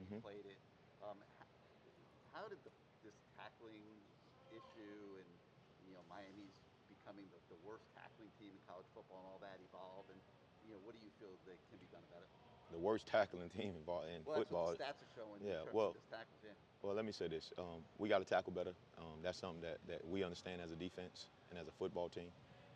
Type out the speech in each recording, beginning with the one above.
played it. How did this tackling issue and Miami's becoming the worst tackling team in college football and all that evolve? And what do you feel that can be done about it? The worst tackling team involved in Well, that's what the football. stats are showing in Yeah, terms of well, missed tackles. Yeah. well, let me say this. We got to tackle better. That's something that we understand as a defense and as a football team.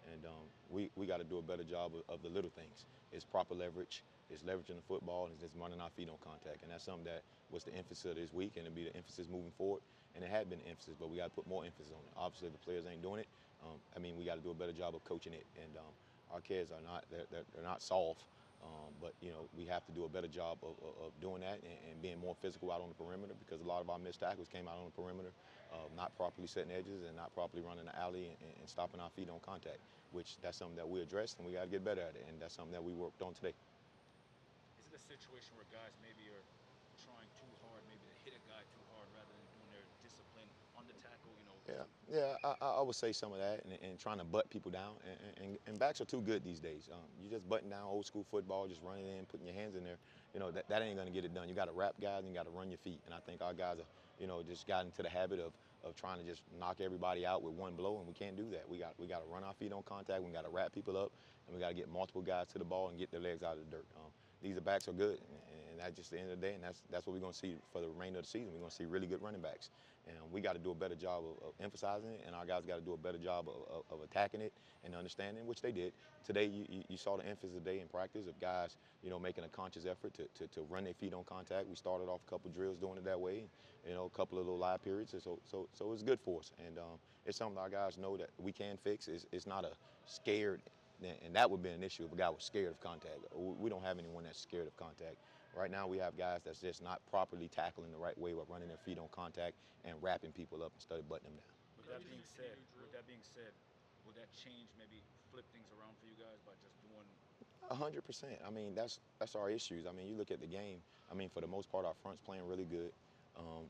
And we got to do a better job of the little things. It's proper leverage. It's leveraging the football. And it's just running our feet on contact. And that's something that was the emphasis of this week, and it'll be the emphasis moving forward. And it had been emphasis, but we got to put more emphasis on it. Obviously, the players ain't doing it. We got to do a better job of coaching it. And our kids are not they're not soft. But we have to do a better job of doing that and being more physical out on the perimeter, because a lot of our missed tackles came out on the perimeter, not properly setting edges and not properly running the alley and stopping our feet on contact, which that's something that we addressed and we got to get better at it, and that's something that we worked on today. Is it a situation where guys maybe are trying too hard, maybe to hit a guy too hard rather than doing their discipline on the tackle? Yeah, I would say some of that, and trying to butt people down. And backs are too good these days. You just butting down old school football, just running in, putting your hands in there. That ain't going to get it done. You got to wrap guys and you got to run your feet. And I think our guys are, just got into the habit of trying to just knock everybody out with one blow, and we can't do that. We got to run our feet on contact. We got to wrap people up, and we got to get multiple guys to the ball and get their legs out of the dirt. These backs are good, and that's just the end of the day, and that's what we're going to see for the remainder of the season. We're going to see really good running backs, and we got to do a better job of emphasizing it, and our guys got to do a better job of attacking it and understanding, which they did. Today, you saw the emphasis today in practice of guys, making a conscious effort to run their feet on contact. We started off a couple drills doing it that way, a couple of little live periods, and so it's good for us, and it's something our guys know that we can fix. It's not a scared. And that would be an issue if a guy was scared of contact. We don't have anyone that's scared of contact. Right now we have guys that's just not properly tackling the right way, with running their feet on contact and wrapping people up instead of butting them down. With that being said, would that change, maybe flip things around for you guys by just doing? 100%. That's our issues. You look at the game. For the most part, our front's playing really good.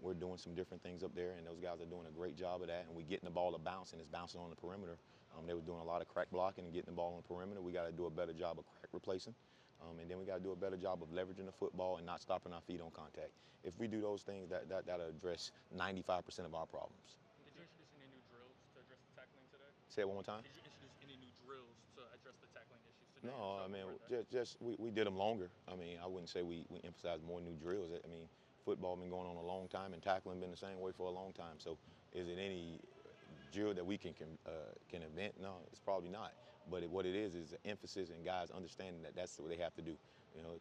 We're doing some different things up there, and those guys are doing a great job of that. And we getting the ball to bounce, and it's bouncing on the perimeter. They were doing a lot of crack blocking and getting the ball on the perimeter. We got to do a better job of crack replacing. And then we got to do a better job of leveraging the football and not stopping our feet on contact. If we do those things, that'll address 95% of our problems. Did you introduce any new drills to address the tackling today? Say it one more time. Did you introduce any new drills to address the tackling issues today? No, just we did them longer. I wouldn't say we emphasized more new drills. Football been going on a long time, and tackling been the same way for a long time. So, is it any drill that we can invent? No, it's probably not. But what it is the emphasis and guys understanding that that's what they have to do.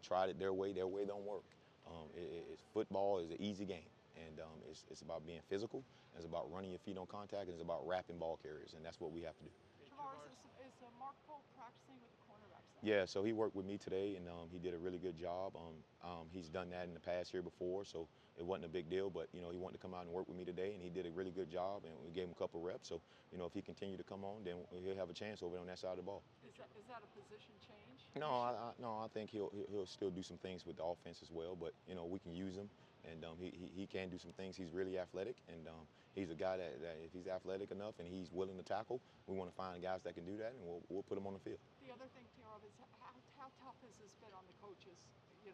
Tried it their way don't work. Football is an easy game, and it's about being physical. It's about running your feet on contact, and it's about wrapping ball carriers, and that's what we have to do. Travaris, is Mark Pope practicing with the cornerbacks then? Yeah, so he worked with me today, and he did a really good job. He's done that in the past here before, so it wasn't a big deal. But he wanted to come out and work with me today, and he did a really good job, and we gave him a couple reps. So if he continued to come on, then he'll have a chance over on that side of the ball. Is that a position change? No, I think he'll still do some things with the offense as well. But we can use him, and he can do some things. He's really athletic, and he's a guy that if he's athletic enough and he's willing to tackle, we want to find guys that can do that, and we'll put him on the field. The other thing, Taro, is how tough has this been on the coaches? You,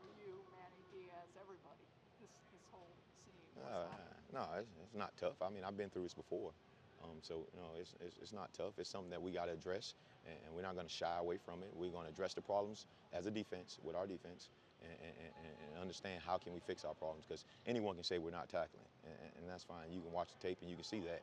Manny, Diaz, everybody. This whole scene. No, it's not tough. I've been through this before. It's not tough. It's something that we got to address, and we're not going to shy away from it. We're going to address the problems as a defense with our defense, and understand how can we fix our problems, because anyone can say we're not tackling, and that's fine. You can watch the tape and you can see that,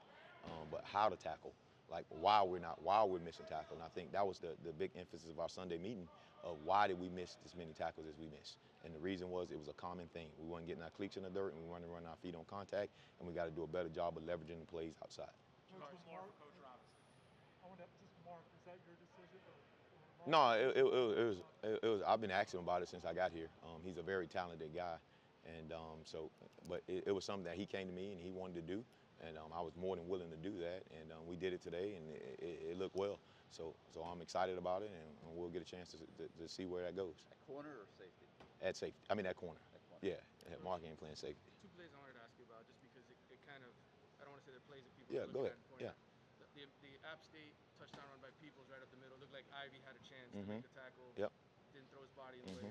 but how to tackle, like why we're missing tackle. And I think that was the big emphasis of our Sunday meeting of why did we miss as many tackles as we missed. And the reason was it was a common thing. We weren't getting our cleats in the dirt, and we wanted to run our feet on contact, and we got to do a better job of leveraging the plays outside. Coach Coach Robinson. I want to just Mark, is that your decision? No, it was. I've been asking him about it since I got here. He's a very talented guy, and but it was something that he came to me and he wanted to do, and I was more than willing to do that, and we did it today, and it looked well. So I'm excited about it, and we'll get a chance to see where that goes. At corner or safety? At safety. At corner. Yeah, Mark ain't playing safety. Two plays I wanted to ask you about, just because it kind of, I don't want to say they're plays that people Yeah, are go looking ahead. at. The App State touchdown run by Peoples right up the middle. Looked like Ivy had a chance to Mm-hmm. make the tackle. Yep. Didn't throw his body in the way.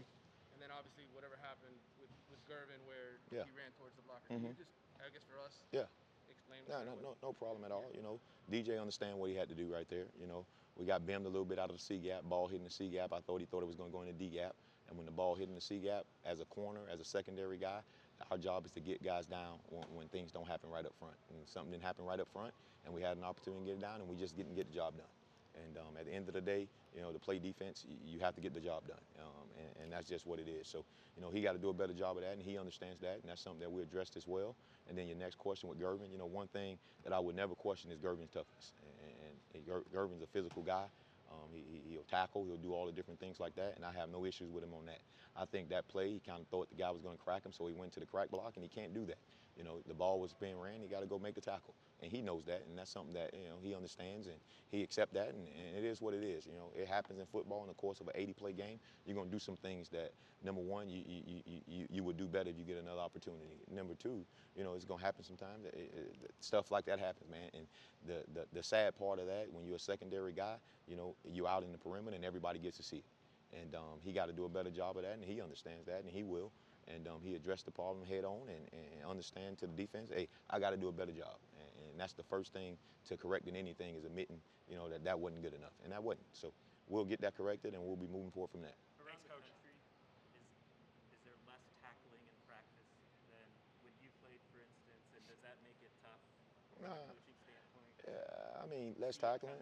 And then obviously whatever happened with Gervin where Yeah. he ran towards the blocker. Can you just, I guess for us, Yeah. explain? No problem at all. DJ understand what he had to do right there. We got bimmed a little bit out of the C gap, ball hitting the C gap. I thought he thought it was going to go in the D gap. And when the ball hit in the C gap, as a corner, as a secondary guy, our job is to get guys down when things don't happen right up front. And something didn't happen right up front, and we had an opportunity to get it down, and we just didn't get the job done. And at the end of the day, to play defense, you have to get the job done, and that's just what it is. So, he got to do a better job of that, and he understands that, and that's something that we addressed as well. And then your next question with Gervin, one thing that I would never question is Gervin's toughness. And Gervin's a physical guy. He'll tackle, he'll do all the different things like that, and I have no issues with him on that. I think that play, he kind of thought the guy was going to crack him, so he went to the crack block, and he can't do that. The ball was being ran, he got to go make the tackle. And he knows that, and that's something that, he understands, and he accepts that, and it is what it is. It happens in football in the course of an 80-play game. You're going to do some things that, number one, you would do better if you get another opportunity. Number two, it's going to happen sometimes. Stuff like that happens, man. And the sad part of that, when you're a secondary guy, you're out in the perimeter and everybody gets to see it. And he got to do a better job of that, and he understands that, and he will. And he addressed the problem head on and understand to the defense, hey, I got to do a better job. And that's the first thing to correcting anything is admitting, that wasn't good enough. And that wasn't. So we'll get that corrected, and we'll be moving forward from that. Around the country, is there less tackling in practice than when you played, for instance, and does that make it tough from a coaching standpoint? I mean, less tackling.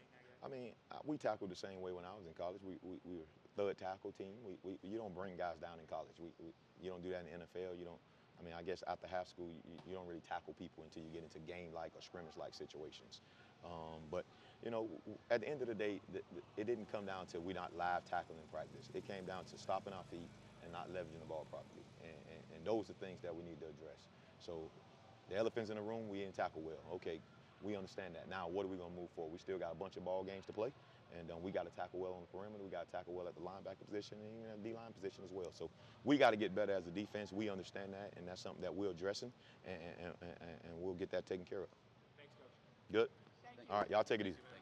We tackled the same way when I was in college. We were third tackle team. You don't bring guys down in college. You don't do that in the NFL. You don't. I guess after high school, you don't really tackle people until you get into game-like or scrimmage-like situations. But at the end of the day, it didn't come down to we're not live tackling in practice. It came down to stopping our feet and not leveraging the ball properly. And those are things that we need to address. So the elephants in the room, we didn't tackle well. Okay, we understand that. Now, what are we going to move forward? We still got a bunch of ball games to play, and we got to tackle well on the perimeter. We got to tackle well at the linebacker position and even at the D-line position as well. So we got to get better as a defense. We understand that, and that's something that we're addressing, and we'll get that taken care of. Thanks, Coach. Good? Thank you. All right, y'all take it easy.